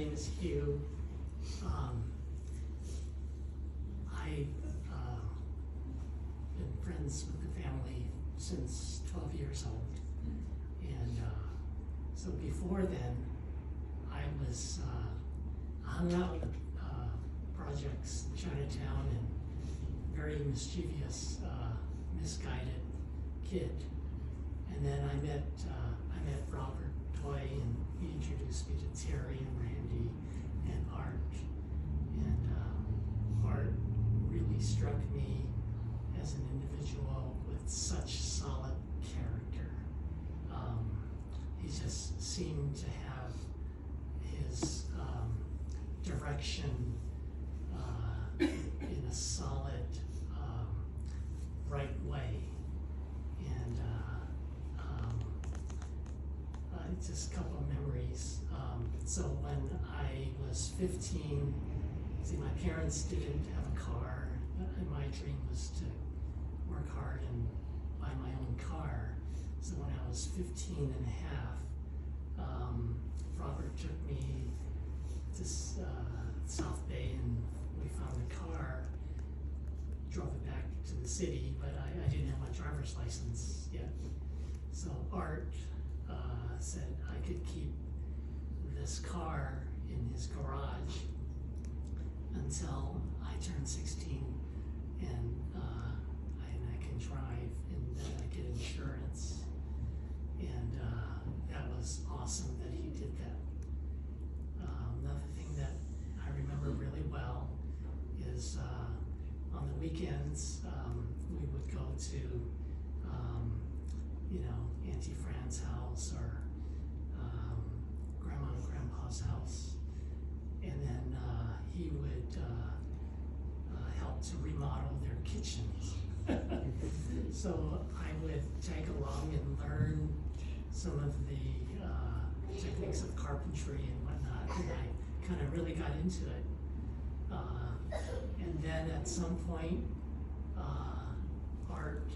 name is Hugh. I've been friends with the family since 12 years old. And so before then, I was hung out with projects in Chinatown and very mischievous, misguided kid. And then I met Robert Toy, and he introduced me to Terry and Randy and Art. And Art really struck me as an individual with such solid character. He just seemed to have his direction in a solid, right way. And just a couple of memories. So when I was 15, see, my parents didn't have a car, and my dream was to work hard and buy my own car. So when I was 15 and a half, Robert took me to South Bay, and we found a car, drove it back to the city, but I didn't have my driver's license yet. So Art said I could keep this car in his garage until I turned 16 and I can drive, and then I get insurance. And that was awesome that he did that. Another thing that I remember really well is on the weekends, we would go to, Auntie Fran's house or Grandma and Grandpa's house. And then he would help to remodel their kitchens. So I would tag along and learn some of the techniques of carpentry and whatnot, and I kind of really got into it. And then at some point, Art,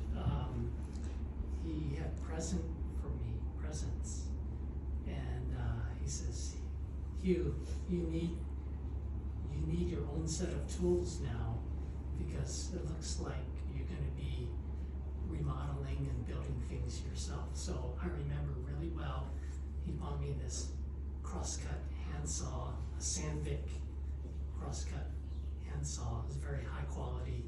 he had presents, and he says, Hugh, you need your own set of tools now, because it looks like you're going to be remodeling and building things yourself. So I remember really well, he bought me this crosscut handsaw, a Sandvik crosscut handsaw. It was a very high quality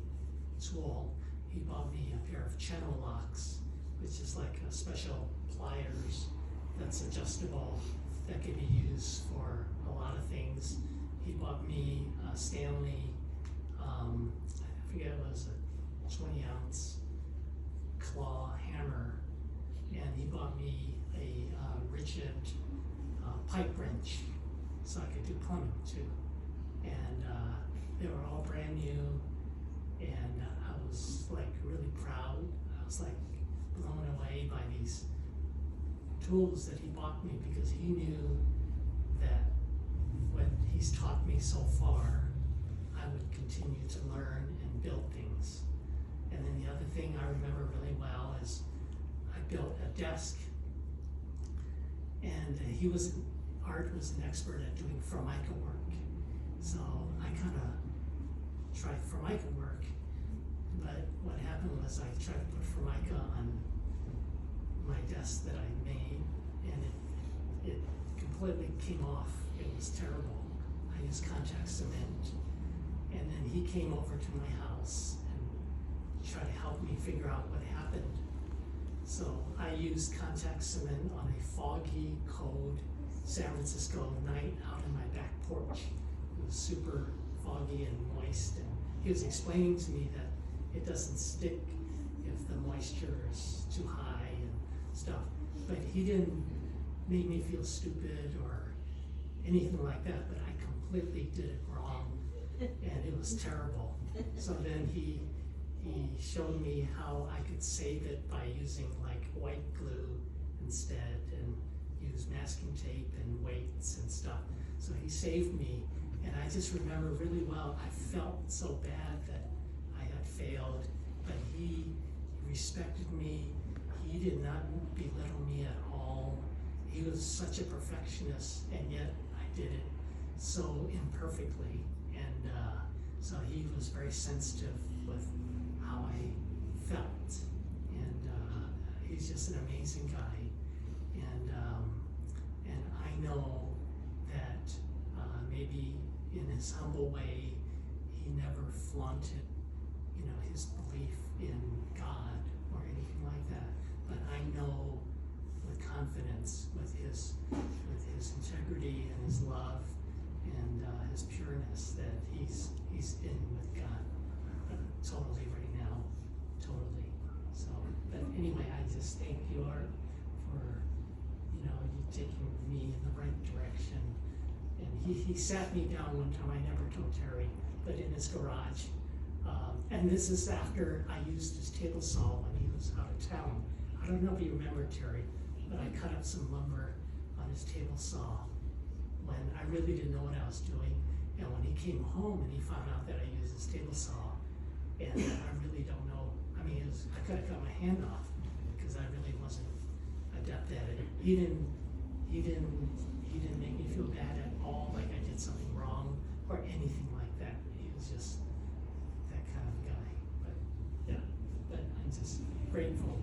tool. He bought me a pair of channel locks, which is like a special pliers that's adjustable that can be used for a lot of things. He bought me a Stanley, I forget, it was a 20-ounce claw hammer, and he bought me a rigid pipe wrench so I could do plumbing too. And they were all brand new, and I was like really proud. I was like blown away by these tools that he bought me, because he knew that when he's taught me so far, I would continue to learn and build things. And then the other thing I remember really well is I built a desk, and Art was an expert at doing Formica work. So I kind of tried Formica work, but what happened was I tried to put Formica on my desk that I made, and it completely came off. It was terrible. I used contact cement, and then he came over to my house and tried to help me figure out what happened. So I used contact cement on a foggy, cold San Francisco night out on my back porch. It was super foggy and moist, and he was explaining to me that it doesn't stick if the moisture is too high and stuff. But he didn't make me feel stupid or anything like that, but I completely did it wrong, and it was terrible. So then he showed me how I could save it by using like white glue instead, and use masking tape and weights and stuff. So he saved me, and I just remember really well, I felt so bad that I had failed, but he respected me. He did not belittle me at all. He was such a perfectionist, and yet I did it. so imperfectly, and so he was very sensitive with how I felt, and he's just an amazing guy, and I know that maybe in his humble way, he never flaunted, his belief in God or anything like that. But I know with confidence, with his integrity and his love and his pureness, that he's in with God totally right now, totally. So, but anyway, I just thank you, Art, for you taking me in the right direction. And he sat me down one time. I never told Terry, but in his garage. And this is after I used his table saw when he was out of town. I don't know if you remember, Terry, but I cut up some lumber on his table saw when I really didn't know what I was doing. And when he came home and he found out that I used his table saw, and I really don't know, I could have cut my hand off because I really wasn't adept at it. He didn't make me feel bad at all, like I did something wrong or anything like that. He was just that kind of guy. But yeah, but I'm just grateful